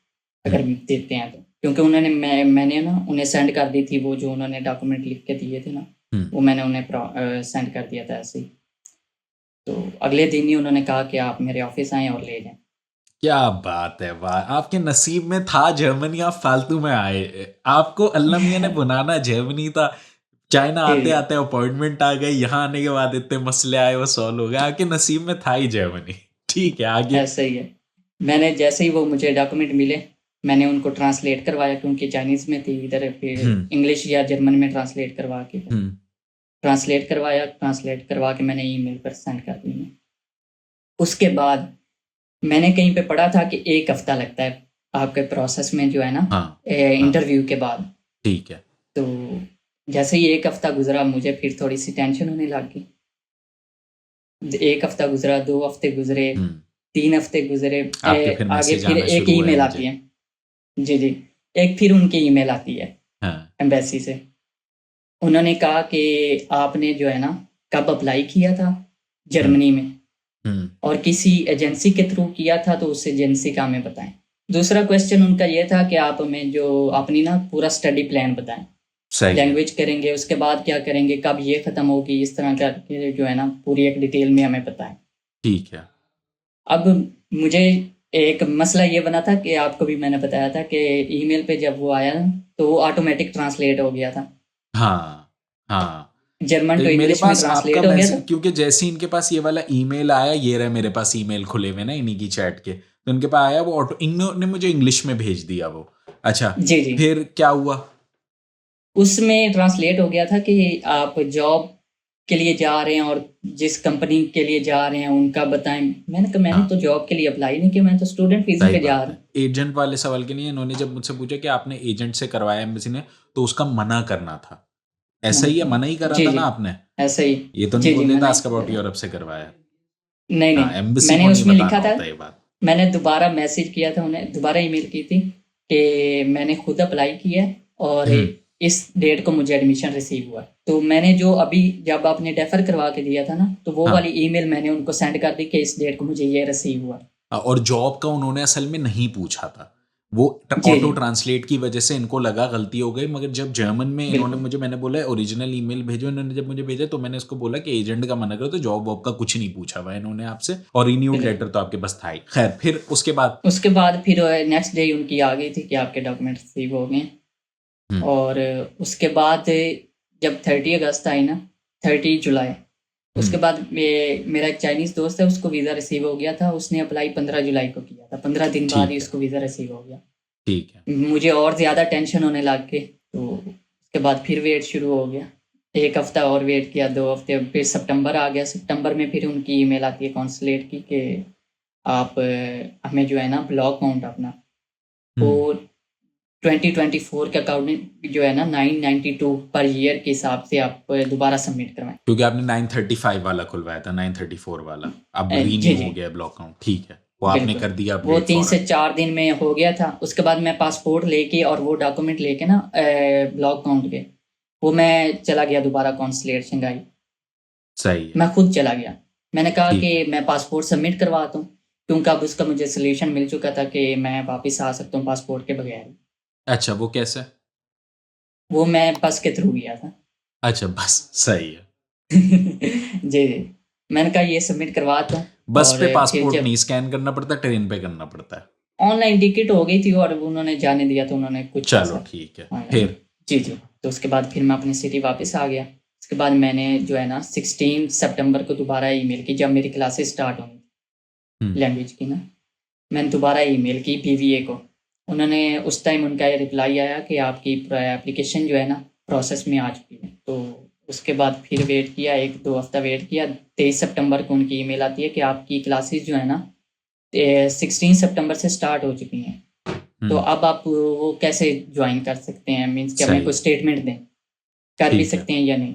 अगर देते हैं तो। क्योंकि मैंने ना उन्हें सेंड कर दी थी वो जो उन्होंने डॉक्यूमेंट लिख के दिए थे ना, हुँ। वो मैंने उन्हें सेंड कर दिया था ऐसे ही। तो अगले दिन ही उन्होंने कहा कि आप मेरे ऑफ़िस आएँ और ले जाएँ। क्या बात है, वाह! आपके नसीब में था जर्मनी, आप फालतू में आए। आपको अल्लाह मियाँ ने बुलाना जर्मनी था। चाइना जी, जी। आते-आते अपॉइंटमेंट आ गई, यहाँ आने के बाद इतने मसले आए वो सॉल्व हो गए। आपके नसीब में था ही जर्मनी। ठीक है, आगे? ऐसा ही है। मैंने जैसे ही वो मुझे डॉक्यूमेंट मिले, मैंने उनको ट्रांसलेट करवाया क्योंकि चाइनीज़ में थी, इधर फिर हुँ, इंग्लिश या जर्मन में ट्रांसलेट करवा के हुँ। ट्रांसलेट करवाया, ट्रांसलेट करवा के मैंने ईमेल पर सेंड कर दी उन्हें। उसके बाद मैंने कहीं पे पढ़ा था कि 1 हफ्ता लगता है आपके प्रोसेस में जो है ना हाँ, हाँ, इंटरव्यू के बाद। ठीक है। तो जैसे ही 1 हफ्ता गुज़रा मुझे फिर थोड़ी-सी टेंशन होने लग गई। 1 हफ्ता गुज़रा, 2 हफ्ते गुज़रे, हुँ, 3 हफ्ते गुज़रे, आपके फिर आगे मैसेज फिर आना एक शुरू हुए ईमेल मुझे। आती है। जी, जी। एक फिर उनकी ईमेल आती है हाँ, एम्बेसी से। उन्होंने कहा कि आपने जो है ना कब अप्लाई किया था हुँ, जर्मनी में हुँ, और किसी एजेंसी के थ्रू किया था तो उस एजेंसी का हमें बताएँ। दूसरा क्वेश्चन उनका ये था कि आप हमें जो अपनी ना पूरा स्टडी प्लान बताएँ। सही है, लैंग्वेज करेंगे, उसके बाद क्या करेंगे, कब ये खत्म होगी, इस तरह करके जो है ना पूरी एक डिटेल में हमें बताएँ। ठीक है। अब मुझे एक मसला ये बना था कि आपको भी मैंने बताया था कि ईमेल पे जब वो आया ना, तो वो ऑटोमैटिक ट्रांसलेट हो गया था। हाँ, हाँ। जर्मन टू मेरे इंग्लिश में पास आपका ट्रांसलेट हो गया था। मैसेज क्योंकि जैसे ही इनके पास ये वाला ईमेल आया, ये रहा मेरे पास ईमेल खुले हुए ना इन्हीं की चैट के, तो इनके पास आया वो ऑटो इन्होंने मुझे इंग्लिश में भेज दिया वो। अच्छा, जी, जी। फिर क्या हुआ? उसमें ट्रांसलेट हो गया था कि आप जॉब के लिए जा रहे हैं और जिस कंपनी के लिए जा रहे हैं उनका बताएँ। मैंने कहा मैंने हाँ, तो जॉब के लिए अप्लाई नहीं किया, मैं तो स्टूडेंट वीज़े सही पे जा बात रहा है। हूँ। एजेंट वाले सवाल के लिए इन्होंने जब मुझसे पूछा कि आपने एजेंट से करवाया एम्बेसी ने, तो उसका मना करना था। ऐसा मना ही है, करना। मना ही करा जी, था जी। ना आपने? ऐसे ही। ये तो नहीं जी, जी, बोल देता मना ही आस्क किया अबाउट था। यूरोप से करवाया है। नहीं, हाँ, नहीं। एम्बेसी मैंने को नहीं उसमें बताना लिखा था, होता ये बात। मैंने दोबारा मैसेज किया था उन्हें, दोबारा ईमेल की थी कि मैंने खुद अप्लाई किया है और हुँ, इस डेट को मुझे एडमिशन रिसीव हुआ है। तो मैंने जो अभी जब आपने रेफ़र करवा के दिया था ना, तो वो हाँ। वाली ईमेल मैंने उनको सेंड कर दी कि इस डेट को मुझे ये रिसीव हुआ। और जॉब का उन्होंने असल में नहीं पूछा था। वो जी, ऑटो जी। ट्रांसलेट की वजह से इनको लगा गलती हो गई, मगर जब जर्मन में इन्होंने बिल्कुल, मुझे मैंने बोला ओरिजिनल ईमेल भेजो, इन्होंने जब मुझे भेजा तो मैंने इसको बोला कि एजेंट का मना करो, तो जॉब वॉब का कुछ नहीं पूछा हुआ है इन्होंने आपसे, और रिन्यूड बिल्कुल। लेटर तो आपके पास था ही। खैर फिर उसके बाद? उसके बाद फिर नेक्स्ट डे उनकी आ गई थी कि आपके डॉक्यूमेंट रिसीव हो गए हैं। हुँ, और उसके बाद जब 30 अगस्त आई ना, 30 जुलाई, हुँ, उसके बाद मेरा एक चाइनीज़ दोस्त है, उसको वीज़ा रिसीव हो गया था। उसने अप्लाई 15 जुलाई को किया था। 15 दिन बाद ही ठीक है, उसको वीज़ा रिसीव हो गया। ठीक है, मुझे और ज़्यादा टेंशन होने लग गई, तो उसके बाद फिर वेट शुरू हो गया। 1 हफ़्ता और वेट किया, 2 हफ़्ते, फिर सितंबर आ गया। सितंबर में फिर उनकी ईमेल आती है कॉन्सुलेट की कि आप हमें जो है ना ब्लॉक अमाउंट अपना हुँ। वो 2024 के अकॉर्डिंग जो है ना 992 पर ईयर के हिसाब से आप दोबारा सबमिट करवाएँ। क्योंकि आपने 935 वाला खुलवाया था, 934 वाला, अब जी, रीन्यू हो जी। गया ब्लॉक अकाउंट, ठीक है। वो आपने बिल्कुल। कर दिया वो अपडेट 3 से फ़ौरन। 4 दिन में हो गया था। उसके बाद मैं पासपोर्ट लेके और वो डॉक्यूमेंट लेके ना ब्लॉक काउंट के, वो मैं चला गया दोबारा कॉन्सुलेट शंघाई। सही है, मैं खुद चला गया। मैंने कहा कि ठीक है। मैं पासपोर्ट सबमिट करवा दूँ, क्योंकि अब उसका मुझे सॉल्यूशन मिल चुका था कि मैं वापस आ सकता हूँ पासपोर्ट के बगैर ही। अच्छा वो कैसे? वो मैं बस के थ्रू गया था। अच्छा बस, सही है। जी, जी। मैंने कहा ये सबमिट करवाता हूँ बस और पे फिर पासपोर्ट जब नहीं स्कैन करना पड़ता, ट्रेन पे करना पड़ता है। ऑनलाइन टिकट हो गई थी और उन्होंने जाने दिया तो उन्होंने कुछ चलो पैसा ठीक है, ऑनलाइन। फिर? जी, जी। तो उसके बाद फिर मैं अपनी सिटी वापस आ गया। उसके बाद मैंने जो है ना 16 सितंबर को दोबारा ईमेल की जब मेरी क्लासेस स्टार्ट होंगी। लैंग्वेज की ना, मैंने दोबारा ईमेल की बीवीए को। उन्होंने उस टाइम उनका ये रिप्लाई आया कि आपकी एप्लीकेशन जो है ना प्रोसेस में आ चुकी है। तो उसके बाद फिर वेट किया, 1-2 हफ्ता वेट किया। 23 सितंबर को उनकी ईमेल आती है कि आपकी क्लासेस जो है ना 16 सितंबर से स्टार्ट हो चुकी हैं। तो अब आप वो कैसे ज्वाइन कर सकते हैं, मीन्स कि हमें सही कोई है। स्टेटमेंट दें, कर भी ठीक है। सकते हैं या नहीं।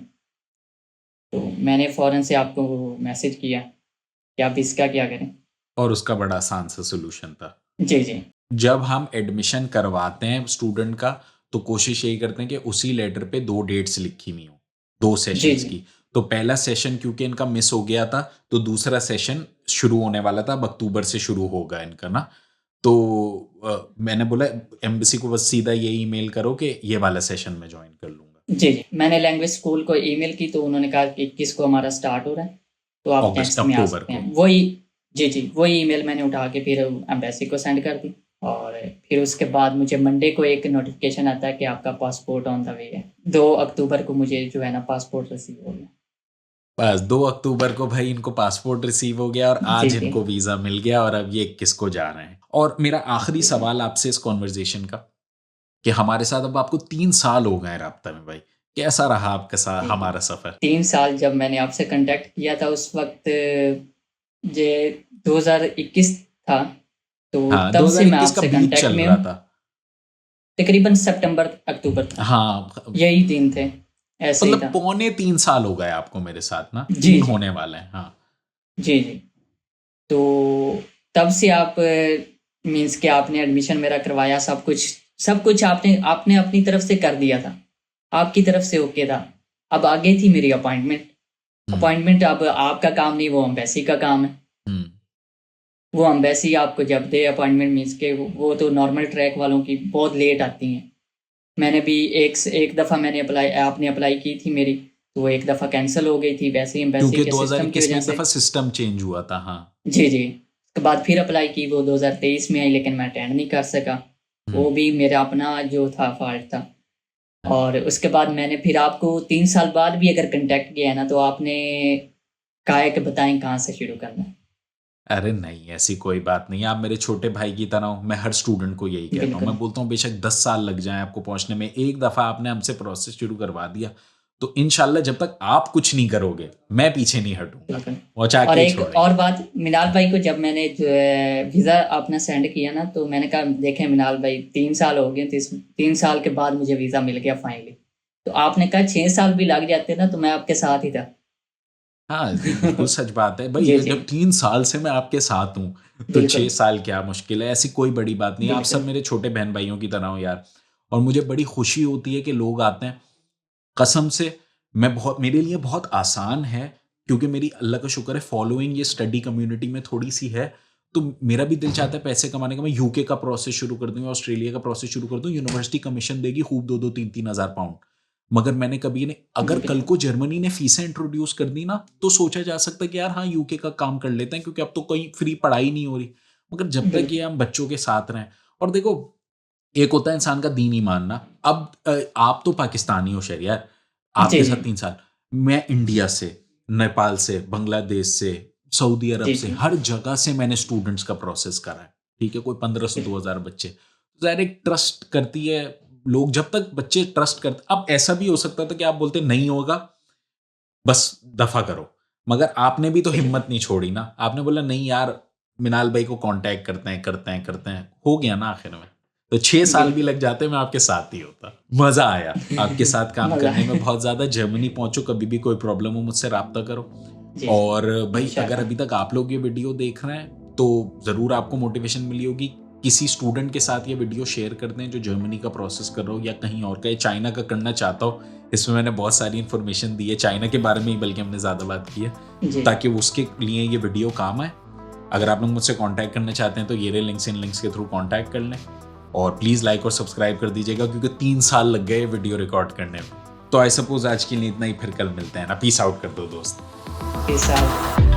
तो मैंने फ़ौरन से आपको मैसेज किया कि आप इसका क्या करें। और उसका बड़ा आसान सा सॉल्यूशन था। जी, जी। जब हम एडमिशन करवाते हैं स्टूडेंट का, तो कोशिश यही करते हैं कि उसी लेटर पे 2 डेट्स लिखी हुई हों, 2 जी, सेशंस जी। की। तो पहला सेशन क्योंकि इनका मिस हो गया था, तो दूसरा सेशन शुरू होने वाला था, अब अक्टूबर से शुरू होगा इनका ना। तो मैंने बोला एम्बेसी को बस सीधा ये ईमेल करो कि ये वाला सेशन मैं जॉइन कर लूँगा। जी, जी। मैंने लैंग्वेज स्कूल को ईमेल की तो उन्होंने कहा कि 21 को हमारा स्टार्ट हो रहा है, तो आप नेक्स्ट में आ अक्टूबर सकते को। हैं। वही जी, जी। वही ईमेल मैंने उठा के फिर एम्बेसी को सेंड कर दी और फिर उसके बाद मुझे मंडे को एक नोटिफ़िकेशन आता है कि आपका पासपोर्ट ऑन द वे है। 2 अक्टूबर को मुझे जो है ना पासपोर्ट रिसीव हो गया। बस 2 अक्टूबर को भाई इनको पासपोर्ट रिसीव हो गया और जी, आज जी। इनको वीज़ा मिल गया और अब ये 21 को जा रहे हैं। और मेरा आखिरी जी, जी। सवाल आपसे इस कन्वर्सेशन का कि हमारे साथ अब आपको 3 साल हो गए हैं राब्ता में भाई। कैसा रहा आपका जी, हमारा सफ़र? 3 साल जब मैंने आपसे कॉन्टैक्ट किया था उस वक़्त ये 2021 था, तो हाँ, तब से मैं 2021 का आपसे बीच कॉन्टैक्ट चल में रहा हूँ। था। तकरीबन सितंबर, अक्टूबर तक, हाँ, यही दिन थे, ऐसे ही मतलब था। पौने 3 साल हो गए आपको मेरे साथ ना, जी, 3 जी। होने वाले हैं। हाँ। जी, जी। तो तब से आप मीन्स कि आपने एडमिशन मेरा करवाया, सब कुछ आपने आपने अपनी तरफ से कर दिया था। आपकी तरफ से ओके था। अब आगे थी मेरी अपॉइंटमेंट। हुँ, अपॉइंटमेंट अब आपका काम नहीं, वो एम्बेसी का काम है। हुँ। वो एम्बेसी आपको जब दे अपॉइंटमेंट, मीन्स के वो तो नॉर्मल ट्रैक वालों की बहुत लेट आती हैं। मैंने भी एक दफ़ा मैंने अप्लाई आपने अप्लाई की थी मेरी, तो वो एक दफ़ा कैंसल हो गई थी वैसे ही एम्बेसी क्योंकि के सिस्टम की 2021 में वजह एक से। दफ़ा सिस्टम चेंज हुआ था। हाँ। जी, जी। उसके बाद फिर अप्लाई की, वो 2023 में आई लेकिन मैं अटेंड नहीं कर सका। हुँ, वो भी मेरा अपना जो था फ़ॉल्ट था। हुँ। और उसके बाद मैंने फिर आपको 3 साल बाद भी अगर कॉन्टैक्ट किया है ना, तो आपने कहा है कि बताएँ कहाँ से शुरू करना है? अरे नहीं, ऐसी कोई बात नहीं है। आप मेरे छोटे भाई की तरह हो, मैं हर स्टूडेंट को यही कहता हूँ। बिल्कुल, मैं बोलता हूँ बेशक 10 साल लग जाएँ आपको पहुँचने में, एक दफ़ा आपने हमसे प्रोसेस शुरू करवा दिया, तो इंशाल्लाह जब तक आप कुछ नहीं करोगे, मैं पीछे नहीं हटूँगा। बिल्कुल। पहुँचा और के ही एक और छोड़ेंगे। बात, मिनाल भाई को जब मैंने जो है वीज़ा आपने सेंड किया ना, तो मैंने कहा देखें मिनाल भाई 3 साल हो गए, तो इस 3 साल के बाद मुझे वीज़ा मिल गया फाइनली। तो आपने कहा 6 साल भी लग जाते ना, तो मैं आपके साथ ही था। हाँ, ये बिल्कुल सच बात है। भई जी, ये जी। जब 3 साल से मैं आपके साथ हूँ, तो 6 बिल्कुल, साल क्या मुश्किल है, ऐसी कोई बड़ी बात नहीं है। आप सब बिल्कुल। मेरे छोटे बहन-भाइयों की तरह हो यार। और मुझे बड़ी खुशी होती है कि लोग आते हैं, कसम से मेरे लिए बहुत आसान है क्योंकि मेरी अल्लाह का शुक्र है फॉलोइंग ये स्टडी कम्युनिटी में थोड़ी-सी है, तो मेरा भी दिल चाहता है पैसे कमाने का। मैं यूके का प्रोसेस शुरू कर दूँ, ऑस्ट्रेलिया का प्रोसेस शुरू कर दूँ, यूनिवर्सिटी कमीशन देगी खूब 2-2 3-3 हज़ार पाउंड। मगर मैंने कभी नहीं, अगर कल बिल्कुल, को जर्मनी ने फीसें इंट्रोड्यूस कर दी ना, तो सोचा जा सकता है कि यार हाँ, यूके का काम कर लेते हैं क्योंकि अब तो कोई फ्री पढ़ाई नहीं हो रही। मगर जब तक ये बिल्कुल। हम बच्चों के साथ रहें, और देखो एक होता है इंसान का दीन ईमान ना। अब आप तो पाकिस्तानी हो शहरियार, जी, आपके जी। साथ 3 साल, मैं इंडिया से, नेपाल से, बांग्लादेश से, सऊदी अरब जी, से, जी। हर जगह से मैंने स्टूडेंट्स का प्रोसेस करा है, ठीक है? कोई 1500 बिल्कुल, 2000 बच्चे। ज़ाहिर है ट्रस्ट करती है लोग, जब तक बच्चे ट्रस्ट करते। अब ऐसा भी हो सकता था कि आप बोलते नहीं होगा, बस दफ़ा करो। मगर आपने भी तो बिल्कुल। हिम्मत नहीं छोड़ी ना, आपने बोला नहीं यार, मिनाल भाई को कॉन्टैक्ट करते हैं, हो गया ना आखिर में। तो 6 साल भी बिल्कुल। लग जाते, मैं आपके साथ ही होता। मज़ा आया आपके साथ काम मज़ा करने में बहुत ज़्यादा। जर्मनी पहुँचो, कभी भी कोई प्रॉब्लम हो मुझसे राब्ता करो। जी, जी। और भई अगर इंशाअल्लाह। अभी तक आप लोग ये वीडियो देख रहे हैं, तो ज़रूर आपको मोटिवेशन मिली होगी। किसी स्टूडेंट के साथ ये वीडियो शेयर कर दें जो जर्मनी का प्रोसेस कर रहा हो या कहीं और का, या चाइना का करना चाहता हो। इसमें मैंने बहुत सारी इन्फॉर्मेशन दी है, चाइना के बारे में ही बल्कि हमने ज़्यादा बात की है, जी, जी। ताकि उसके लिए ये वीडियो काम आए। अगर आप लोग मुझसे कॉन्टैक्ट करना चाहते हैं तो ये रहे लिंक्स, इन लिंक्स के थ्रू कॉन्टैक्ट कर लें। और प्लीज़ लाइक और सब्सक्राइब कर दीजिएगा क्योंकि 3 साल लग गए वीडियो रिकॉर्ड करने में। तो आई सपोज़ आज के लिए इतना ही, फिर कल मिलते हैं ना। पीस आउट कर दो दोस्त। के साथ